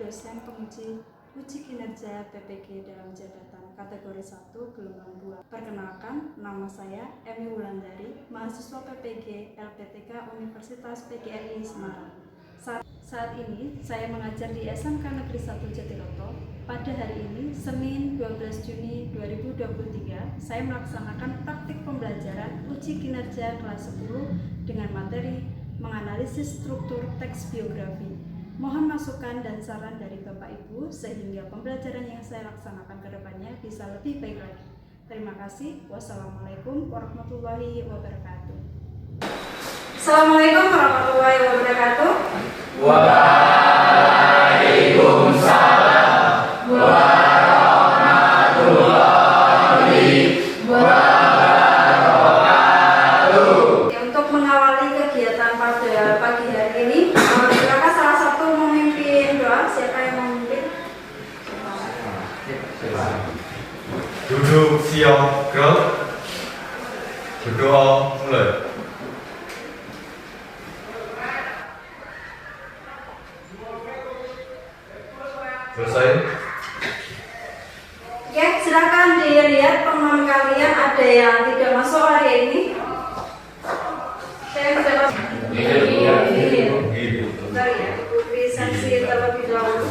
dosen penguji uji kinerja PPG dalam jabatan kategori 1 gelombang 2. Perkenalkan, nama saya Emi Wulandari, mahasiswa PPG LPTK Universitas PGRI Semarang. Saat ini saya mengajar di SMK Negeri 1 Jatiroto. Pada hari ini, Senin 12 Juni 2023, saya melaksanakan praktik pembelajaran uji kinerja kelas 10 dengan materi menganalisis struktur teks biografi. Mohon masukan dan saran dari Bapak Ibu sehingga pembelajaran yang saya laksanakan ke depannya bisa lebih baik lagi. Terima kasih. Wassalamualaikum warahmatullahi wabarakatuh. Assalamualaikum warahmatullahi wabarakatuh. Waalaikumsalam warahmatullahi wabarakatuh. Untuk mengawali kegiatan pada pagi hari ini, silakan salah satu memimpin doa. Siapa yang memimpin? Duduk siap gerak. Berdoa mulai. Selesai. Oke, silakan dilihat teman kalian ada yang tidak masuk hari ini. Saya tidak masuk. Bentar ya, ikuti sesi terlebih dahulu.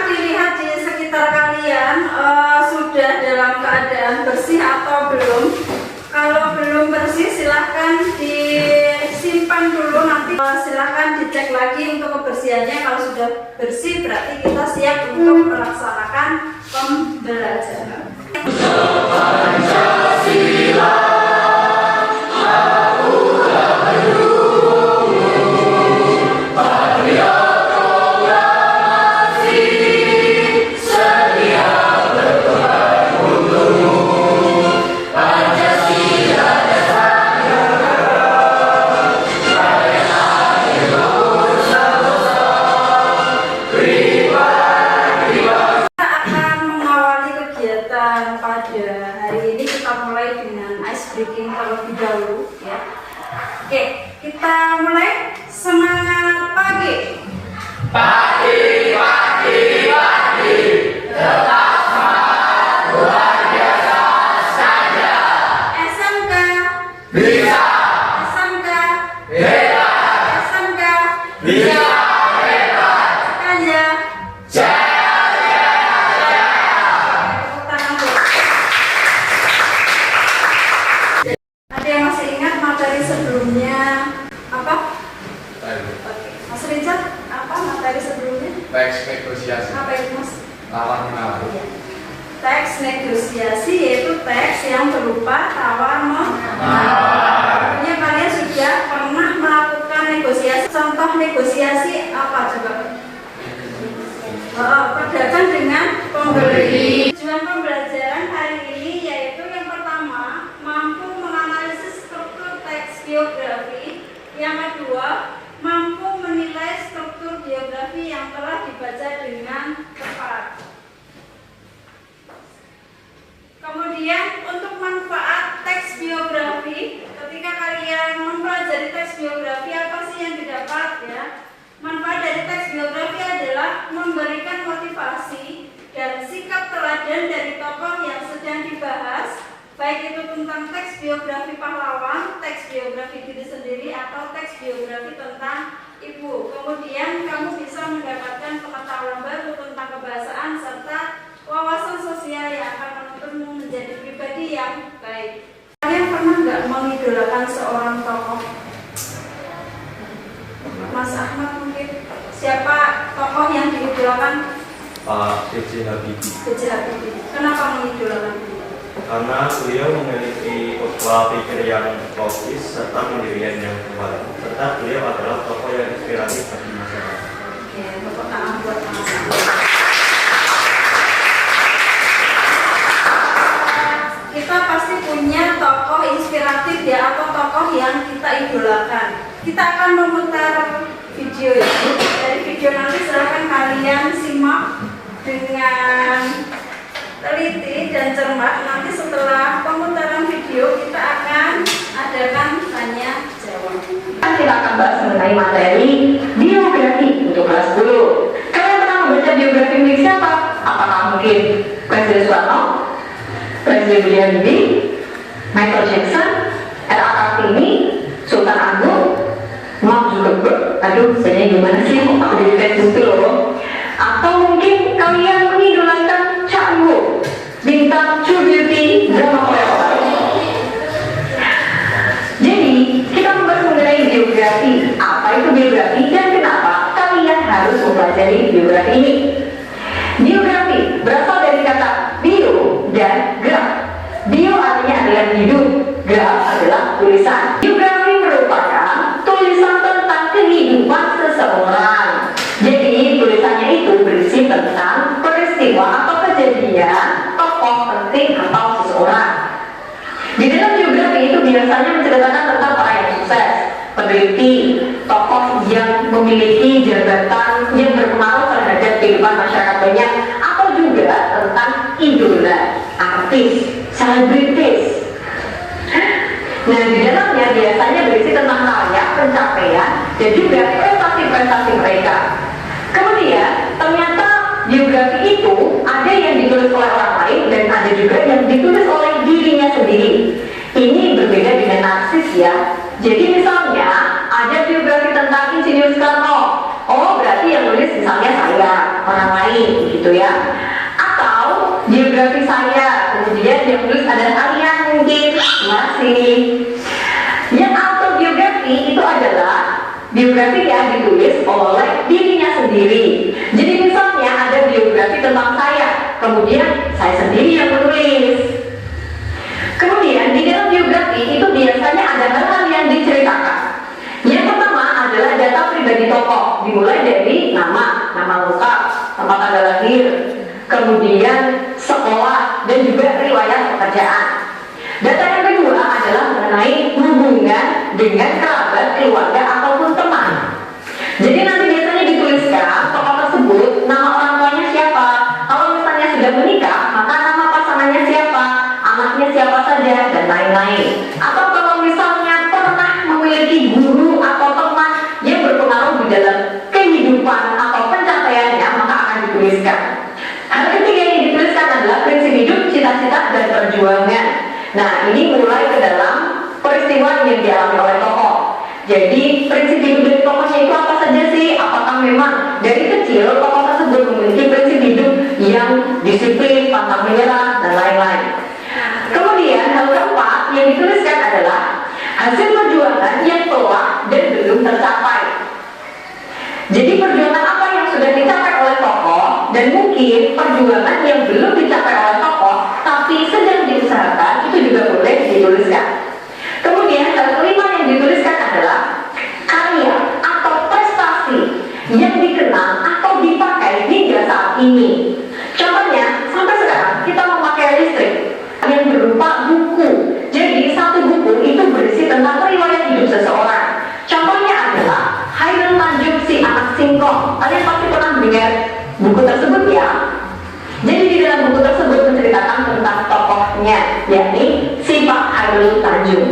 Dilihat di sekitar kalian sudah dalam keadaan bersih atau belum. Kalau belum bersih silahkan disimpan dulu, nanti silahkan dicek lagi untuk kebersihannya. Kalau sudah bersih berarti kita siap untuk melaksanakan pembelajaran. Breaking terlebih dahulu ya. Oke, kita mulai. Semangat pagi. Pagi. Tetap semangat, luar biasa saja. SMK Bisa. SMK Hebat. SMK Bisa. Hebat. Saja. Jaya. Tepuk tangan dulu. Ada yang masih ingat materi sebelumnya apa? Oke, Mas Rizal, apa materi sebelumnya? Teks negosiasi. Apa itu Mas? Lawan menawar. Teks negosiasi yaitu teks yang berupa Menawar. Artinya kalian sudah pernah melakukan negosiasi. Contoh negosiasi apa coba? Pedagang dengan pembeli. Tujuan pembelajaran hari ini yaitu yang pertama, mampu menganalisis struktur teks biografi. Yang kedua, mampu menilai struktur biografi yang telah dibaca dengan tepat. Kemudian untuk manfaat teks biografi, ketika kalian mempelajari teks biografi, apa sih yang didapat ya? Manfaat dari teks biografi adalah memberikan motivasi dan sikap teladan dari tokoh yang sedang dibahas, baik itu tentang teks biografi pahlawan, teks biografi diri sendiri, atau teks biografi tentang ibu. Kemudian kamu bisa mendapatkan pengetahuan baru tentang kebahasaan serta wawasan sosial yang akan menuntutmu menjadi pribadi yang baik. Kalian pernah nggak mengidolakan seorang tokoh? Mas Ahmad mungkin. Siapa tokoh yang diidolakan? Pak B.J. Habibie. B.J. Habibie. Kenapa mengidolakan beliau? Karena beliau memiliki pola pikir yang logis serta pendirian yang kuat, serta beliau adalah tokoh yang inspiratif bagi masyarakat. Oke, tepuk tangan buat Mas Ahmad. Kita pasti punya tokoh inspiratif ya, atau tokoh yang kita idolakan. Kita akan memutar video itu. Dari video nanti silahkan kalian simak dengan teliti dan cermat. Nanti setelah pemutaran video kita akan adakan tanya jawab. Kita akan bahas mengenai materi biografi untuk kelas 10. Kalian pernah membaca biografi milik siapa? Apakah mungkin Presiden Soekarno, Presiden B.J. Habibie, Michael Jackson, R.A. Kartini, Sultan Agung, Mark Zuckerberg? Aduh, saya gimana sih? Aku di Facebook tuh loh. Atau mungkin kalian mengidolakan Chanwoo, bintang True Beauty drama Korea. Jadi, kita membahas mengenai biografi. Apa itu biografi dan kenapa kalian harus mempelajari biografi ini? Biografi berasal dari kata bio dan graf. Bio artinya adalah hidup, graf adalah tulisan. Biografi merupakan tulisan tentang kehidupan seseorang. Jadi, tulisannya itu berisi tentang peristiwa atau kejadian, tokoh penting atau seseorang. Di dalam biografi itu biasanya menceritakan tentang orang yang sukses, peneliti, tokoh yang memiliki jabatan yang berpengaruh terhadap kehidupan masyarakat banyak, atau juga tentang idola, artis, selebritis. Nah, di dalamnya biasanya berisi tentang karya, pencapaian, dan juga prestasi-prestasi mereka. Kemudian, ternyata biografi itu ada yang ditulis oleh orang lain dan ada juga yang ditulis oleh dirinya sendiri. Ini berbeda dengan narsis ya. Jadi misalnya ada biografi tentang Insinyur Soekarno. Oh, berarti yang nulis misalnya saya, orang lain gitu ya. Atau biografi saya, kemudian yang nulis adalah kalian mungkin. Masih. Yang autobiografi itu adalah biografi yang ditulis oleh dirinya sendiri. Jadi misalnya ada biografi tentang saya, kemudian saya sendiri yang menulis. Kemudian di dalam biografi itu biasanya ada hal-hal yang diceritakan. Yang pertama adalah data pribadi tokoh, dimulai dari nama lengkap, tempat tanggal lahir, kemudian sekolah dan juga riwayat pekerjaan. Data yang kedua adalah mengenai hubungan dengan kerabat, keluarga ataupun teman. Jadi nanti biasanya dituliskan tokoh tersebut, nama orang tuanya siapa. Kalau misalnya sudah menikah, maka nama pasangannya siapa, anaknya siapa saja, dan lain-lain. Atau kalau misalnya pernah memiliki guru atau teman yang berpengaruh di dalam kehidupan atau pencapaiannya, maka akan dituliskan. Hal ketiga yang dituliskan adalah prinsip hidup, cita-cita, dan perjuangan. Nah, ini mulai ke dalam peristiwa yang dialami oleh tokoh. Jadi, prinsip hidup dari tokohnya itu apa saja sih? Apakah memang dari kecil tokoh tersebut memiliki prinsip hidup yang disiplin, pantang menyerah, dan lain-lain. Kemudian, hal keempat yang dituliskan adalah hasil perjuangan yang telah dan belum tercapai. Jadi, perjuangan apa yang sudah dicapai oleh tokoh dan mungkin perjuangan yang belum dicapai oleh tokoh tapi sedang diusahakan, itu juga boleh dituliskan. Kemudian hal kelima yang dituliskan adalah karya atau prestasi yang dikenal atau dipakai hingga saat ini. Contohnya, sampai sekarang kita memakai listrik yang berupa buku. Jadi satu buku itu berisi tentang riwayat hidup seseorang. Contohnya adalah Hairul Tanjung si anak singkong. Kalian pasti pernah mendengar buku tersebut ya. Jadi di dalam buku tersebut menceritakan tentang tokohnya, yakni si Pak Hairul Tanjung.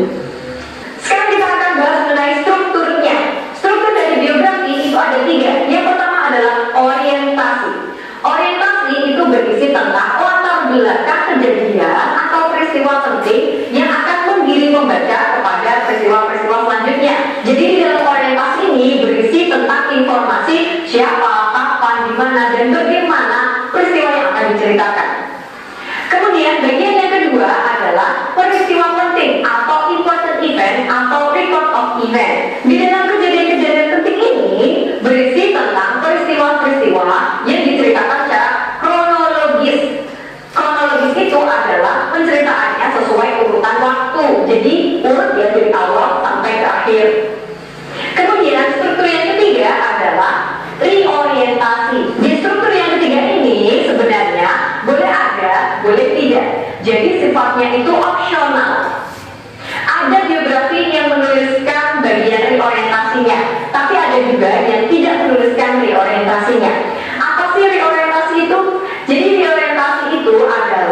Sekarang kita akan bahas mengenai strukturnya. Struktur dari biografi itu ada 3. Yang pertama adalah orientasi. Orientasi itu berisi tentang latar belakang kejadian atau peristiwa penting yang akan menggiring pembaca kepada peristiwa-peristiwa selanjutnya. Jadi di dalam orientasi ini berisi tentang informasi siapa, kapan, di mana, dan bagaimana peristiwa yang akan diceritakan. Kemudian bagian yang kedua adalah peristiwa penting atau important event atau record of event. Di dalam kejadian-kejadian penting ini berisi tentang peristiwa-peristiwa yang diceritakan secara kronologis. Kronologis itu adalah penceritaannya sesuai urutan waktu. Jadi urut ya dari awal sampai ke akhir. Kemudian struktur yang ketiga adalah reorientasi. Di struktur yang ketiga ini sebenarnya boleh ada, boleh tidak. Jadi sifatnya itu opsional. Ada biografi yang menuliskan bagian reorientasinya, tapi ada juga yang tidak menuliskan reorientasinya. Apa sih reorientasi itu? Jadi reorientasi itu adalah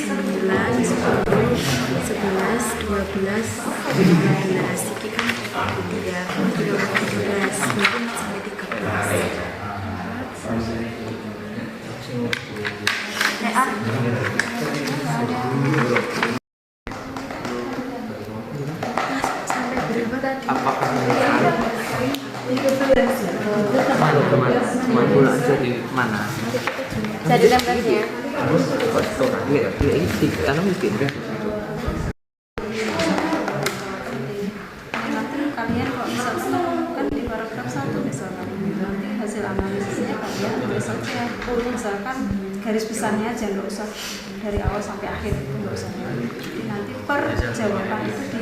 Iki kan dia kilo 12 mungkin sampai 13. Sampai berapa tadi? Apakah teman bola aja di mana? Jadi gambarnya. Lihat ini karena mungkin kan. Nanti kalian kalau misalkan menemukan di paragraf 1 misalkan, nanti hasil analisisnya kalian tulis saja. Misalkan garis besarnya aja, nggak usah dari awal sampai akhir itu nggak usah. Jadi nanti per jawaban itu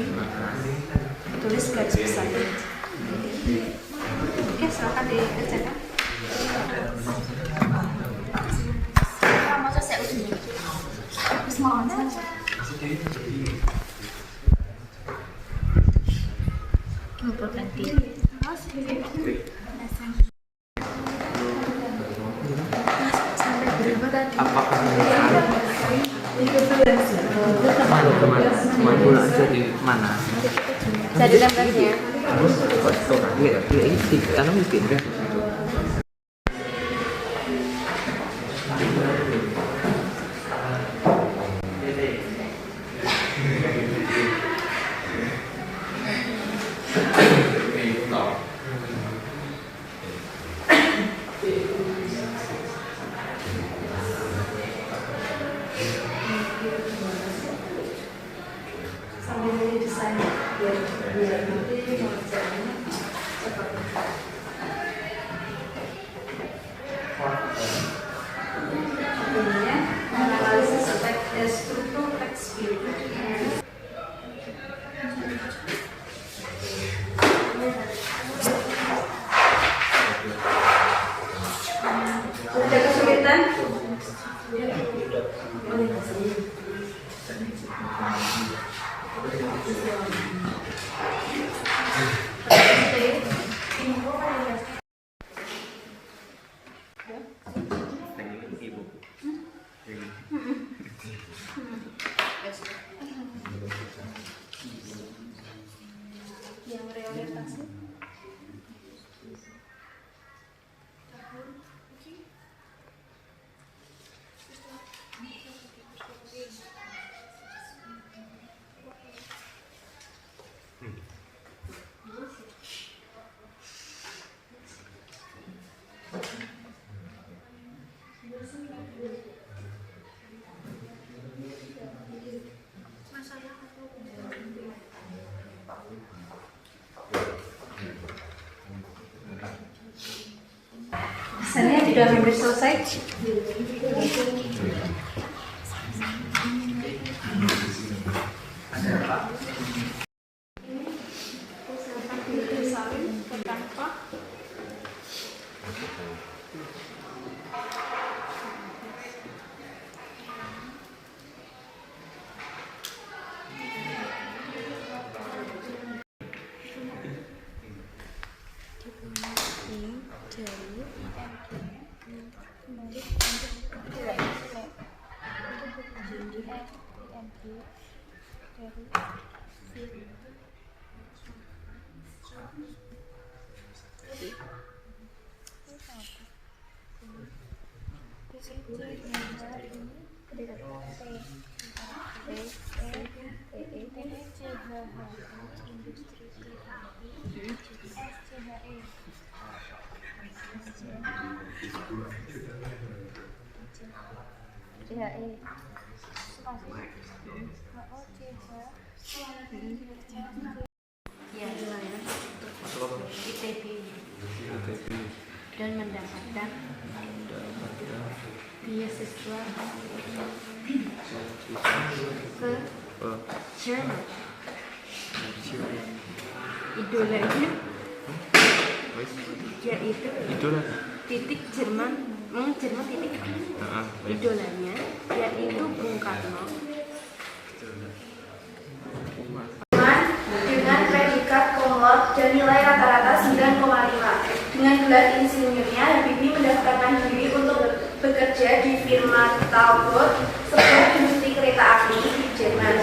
ditulis garis besarnya. Oke, silakan dikerjakan. Masa saya udah semangat. Nanti. Sampai berapa tadi? Apakah teman bola aja di mana? Jadi gambarnya. Lihat ini karena mungkin kan. Sambil desain biar nanti mengerjakannya Yang reorientasi. Saya sudah hampir selesai. Ya, ITB dan mendapatkan beasiswa ke Jerman. Idolanya yaitu titik Jerman, Jerman titik idolanya yaitu Bung Karno. Dengan predikat cum laude dan nilai rata-rata 9,5. Dengan gelar insinyurnya, Habibie mendaftarkan diri untuk bekerja di firma Talbot, sebuah industri kereta api di Jerman.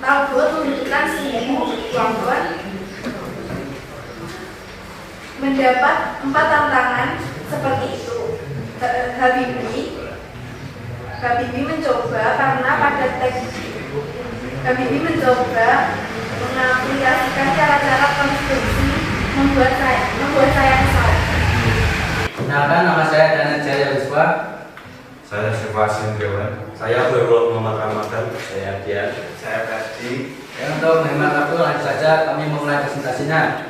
Talbot membutuhkan 1.000 wagon. Mendapat 4 tantangan seperti itu. Habibie mencoba karena pada teks Habibie mencoba mengaplikasikan cara-cara konstruksi membuat saya kesal. Kenalkan, nama saya Dana Jaya Wiswa. Saya Siva Sindriwan. Saya Berul Muhammad Ramadan. Saya Dian. Saya Kasdi. Untuk menghemat waktu, langsung saja kami memulai presentasinya.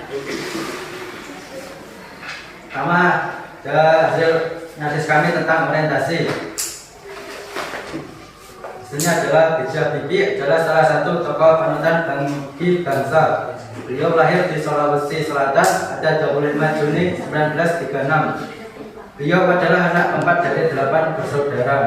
Pertama, hasil analisis kami tentang orientasi. Hasilnya adalah B.J. Habibie adalah salah satu tokoh panutan bagi bangsa. Beliau lahir di Sulawesi Selatan pada 25 Juni 1936. Beliau adalah anak keempat dari 8 bersaudara.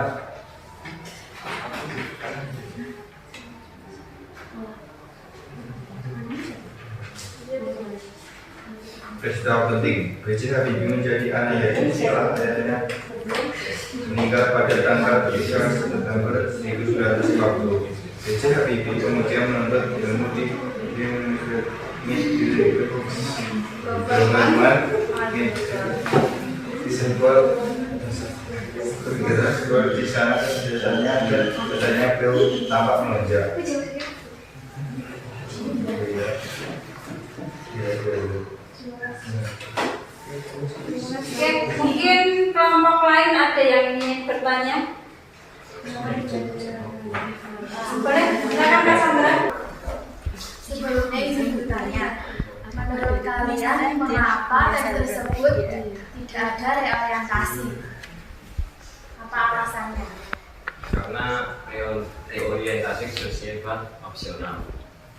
Peristiwa penting, B.J. Habibie menjadi anak yatim setelah ayahnya meninggal pada tanggal 7 September 1940. B.J. Habibie kemudian menuntut ilmu di Sentul bergerak keluar di sana biasanya dan biasanya beliau tampak melonjak. Oke, mungkin kelompok lain ada yang ingin bertanya? Boleh, silakan Kak Sandra. Sebelumnya izin bertanya, menurut kalian mengapa teks tersebut tidak ada reorientasi? Apa alasannya? Karena reorientasi bersifat opsional,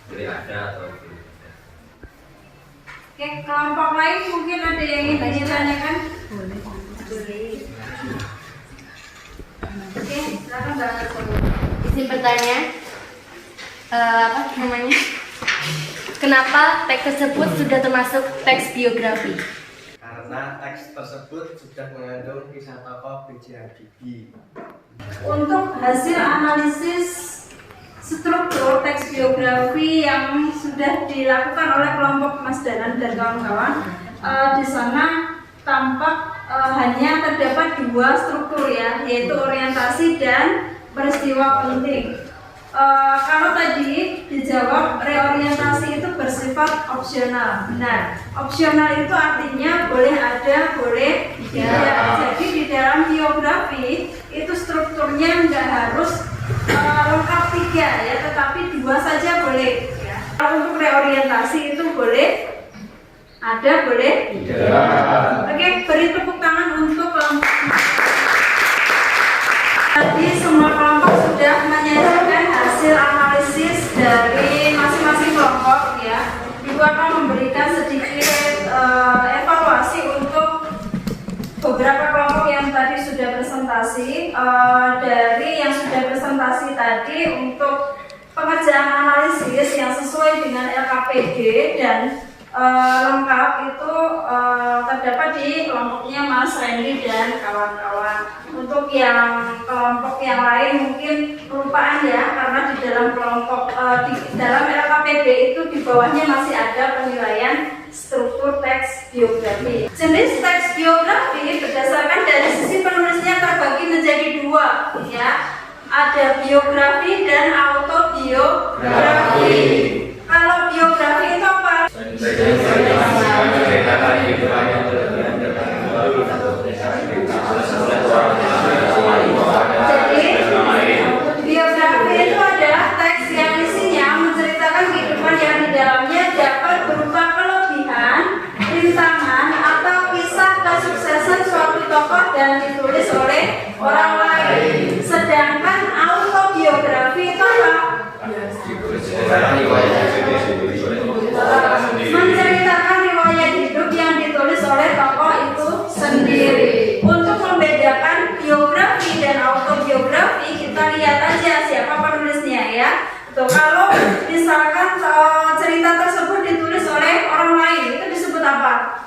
jadi ada atau tidak. Oke, kelompok lain mungkin ada yang ingin ditanyakan? Boleh. Oke, silakan Mbak Arso. bertanya, kenapa teks tersebut sudah termasuk teks biografi? Karena teks tersebut sudah mengandung kisah tokoh B.J. Habibie. Untuk hasil analisis struktur teks biografi yang sudah dilakukan oleh kelompok Mas Danan dan kawan-kawan, di sana tampak hanya terdapat dua struktur ya, yaitu orientasi dan peristiwa penting. Kalau tadi dijawab reorientasi itu bersifat opsional. Benar. Opsional itu artinya boleh ada, boleh tidak. Jadi di dalam biografi itu strukturnya nggak harus lengkap 3 ya, tetapi 2 saja boleh. Ya. Kalau untuk reorientasi itu boleh ada, boleh tidak. Oke, beri tepuk tangan untuk kelompok. Tadi semua kelompok sudah menyajikan hasil analisis dari masing-masing kelompok ya. Ibu akan memberikan sedikit evaluasi untuk beberapa kelompok yang tadi sudah presentasi. Dari yang sudah presentasi tadi, untuk pengerjaan analisis yang sesuai dengan LKPD dan lengkap itu terdapat di kelompoknya Mas Randy dan kawan-kawan. Untuk yang kelompok yang lain mungkin kelupaan ya, karena di dalam kelompok di dalam LKPD itu di bawahnya masih ada penilaian struktur teks biografi. Jenis teks biografi berdasarkan dari sisi penulisnya terbagi menjadi 2 ya. Ada biografi dan autobiografi. Kalau biografi itu apa? Biografi itu adalah teks yang isinya menceritakan kehidupan yang di dalamnya dapat berupa kelebihan, rintangan, atau kisah kesuksesan suatu tokoh dan ditulis oleh orang lain. Sedangkan autobiografi itu apa? Menceritakan riwayat hidup yang ditulis oleh tokoh itu sendiri. Untuk membedakan biografi dan autobiografi, kita lihat aja siapa penulisnya ya. Tuh, kalau misalkan cerita tersebut ditulis oleh orang lain, itu disebut apa?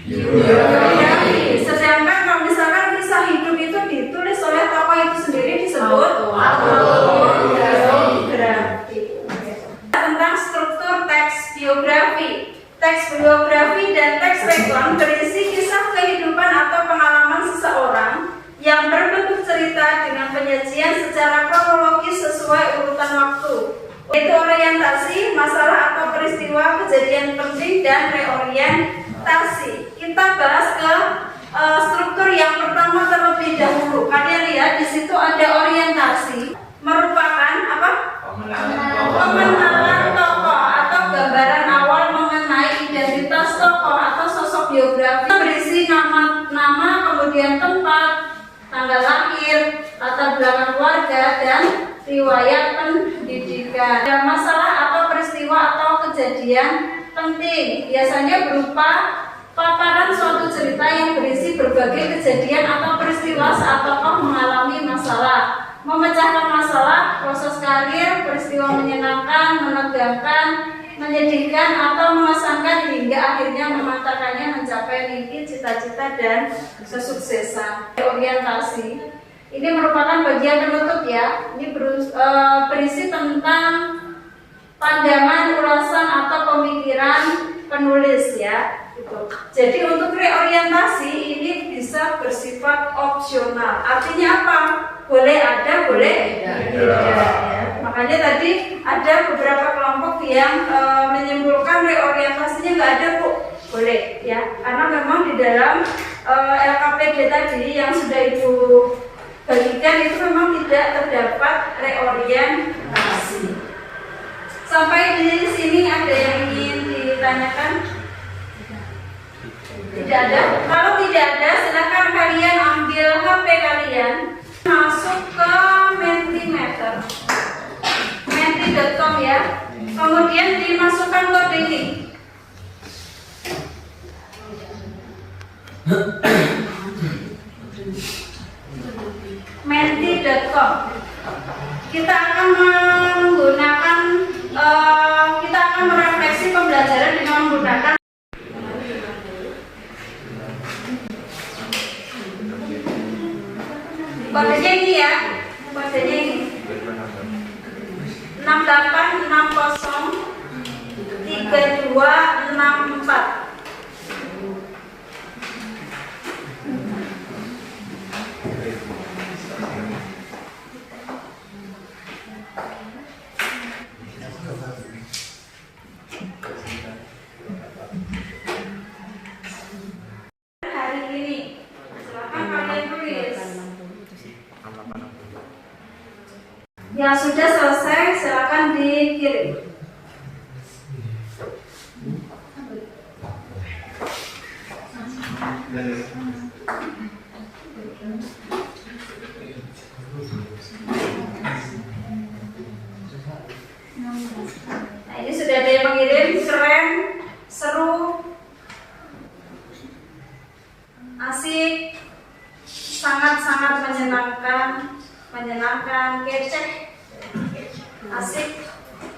Biografi. Sedangkan kalau misalkan kisah hidup itu ditulis oleh tokoh itu sendiri, disebut autobiografi. Tentang struktur teks biografi. Teks biografi dan teks reklam berisi kisah kehidupan atau pengalaman seseorang yang berbentuk cerita dengan penyajian secara kronologis sesuai urutan waktu, yaitu orientasi, masalah atau peristiwa, kejadian penting, dan reorientasi. Kita bahas ke struktur yang pertama terlebih dahulu. Kalian lihat di situ ada orientasi, merupakan apa? Pengenalan tokoh atau gambaran awal mengenai identitas tokoh atau sosok biografi, berisi nama, kemudian tempat, tanggal lahir, latar belakang keluarga, dan riwayat pendidikan. Ada masalah atau peristiwa atau kejadian penting, biasanya berupa paparan suatu cerita yang berisi berbagai kejadian atau peristiwa saat tokoh mengalami masalah, memecahkan masalah, proses karir, peristiwa menyenangkan, menegangkan, menyedihkan, atau mengesankan hingga akhirnya mengantarkannya mencapai mimpi, cita-cita, dan kesuksesan. Orientasi ini merupakan bagian penutup ya. Ini berisi tentang pandangan, ulasan, atau pemikiran penulis ya. Jadi untuk reorientasi ini bisa bersifat opsional. Artinya apa? Boleh ada, boleh tidak ya. Makanya tadi ada beberapa kelompok yang menyimpulkan reorientasinya nggak ada Bu. Boleh ya, karena memang di dalam LKPD tadi yang sudah Ibu bagikan itu memang tidak terdapat reorientasi. Sampai di sini ada yang ingin ditanyakan? Tidak ada? Kalau tidak ada, silakan kalian ambil HP kalian, masuk ke Mentimeter, menti.com ya. Kemudian dimasukkan kode ini. Menti.com. Kita akan Kodenya ini ya, kodenya ini 68603264. Hari ini, silakan kalian tulis. Yang sudah selesai, silakan dikirim. Nah, ini sudah ada yang mengirim, keren, seru, asik, sangat-sangat menyenangkan, kece, asik,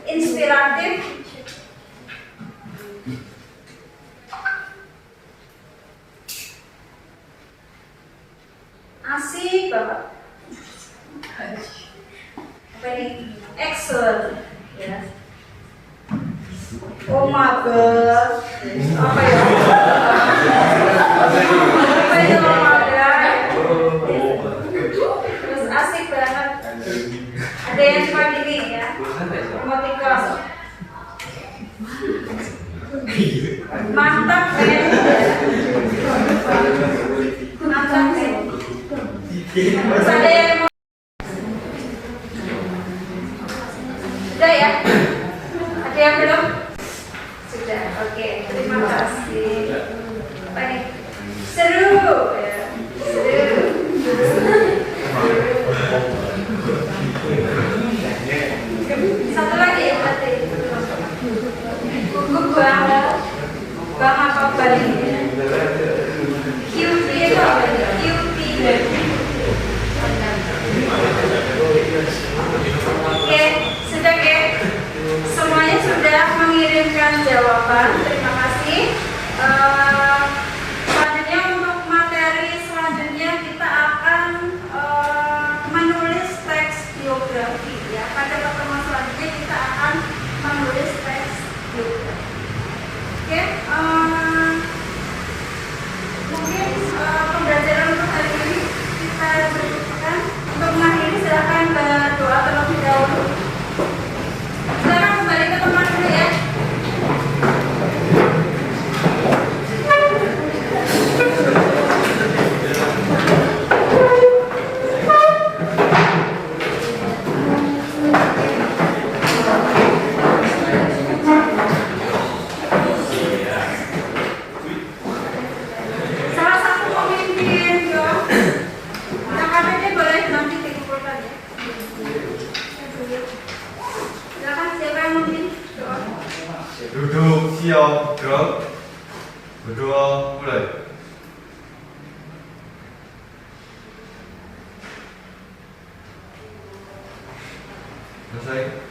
inspiratif, asik banget. Apa ini? Excellent. Ya. Oh my god. Apa ya? Apa itu oh my god? Terus asik banget. Ada yang cuma gini ya. Emoticon. Mantap kan? Mantap kan? Terus ada yang sudah ya? Ada yang belum? Sudah, oke. Terima kasih. Apa nih? Seru ya. Seru. Satu lagi ya berarti. Gugup banget. Bang apa baliknya? QP itu apa nih? QP. Oke, sudah ke? Semuanya sudah mengirimkan jawaban. Terima kasih. Selanjutnya untuk materi selanjutnya kita akan menulis teks biografi ya. Pada pertemuan selanjutnya kita akan menulis teks biografi. Oke, mungkin pembelajaran untuk hari ini kita cukupkan. Untuk mengakhiri silakan berdoa terlebih dahulu. Silakan kembali ke tempat dulu ya. Salah satu pemimpin yo. Yang KPD boleh nanti dikumpulkan ya. Silakan siapa yang memimpin doa? Duduk, siap, gerak, berdoa, mulai. Selesai.